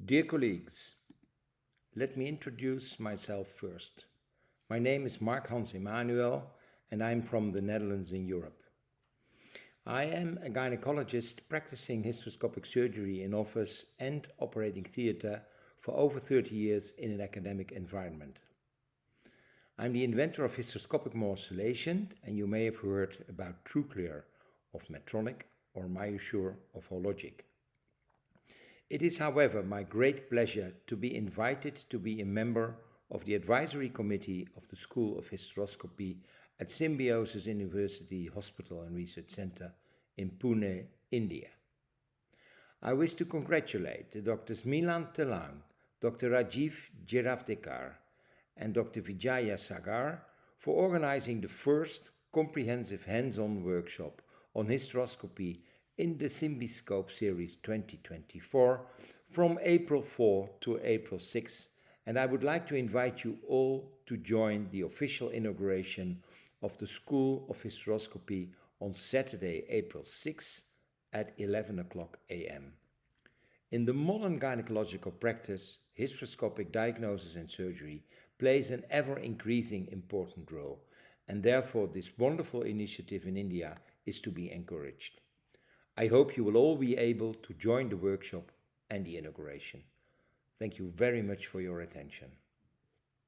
Dear colleagues, let me introduce myself first. My name is Hans Emanuel and I'm from the Netherlands in Europe. I am a gynecologist practicing hysteroscopic surgery in office and operating theatre for over 30 years in an academic environment. I'm the inventor of hysteroscopic morcellation, and you may have heard about TrueClear of Medtronic or MyoSure of Hologic. It is, however, my great pleasure to be invited to be a member of the advisory committee of the School of Hysteroscopy at Symbiosis University Hospital and Research Center in Pune, India. I wish to congratulate Drs. Milan Telang, Dr. Rajiv Giravdekar, and Dr. Vijaya Sagar for organizing the first comprehensive hands-on workshop on hysteroscopy in the Symbiscope series 2024 from April 4 to April 6, and I would like to invite you all to join the official inauguration of the School of Hysteroscopy on Saturday, April 6 at 11 a.m. In the modern gynecological practice, hysteroscopic diagnosis and surgery plays an ever-increasing important role, and therefore this wonderful initiative in India is to be encouraged. I hope you will all be able to join the workshop and the inauguration. Thank you very much for your attention.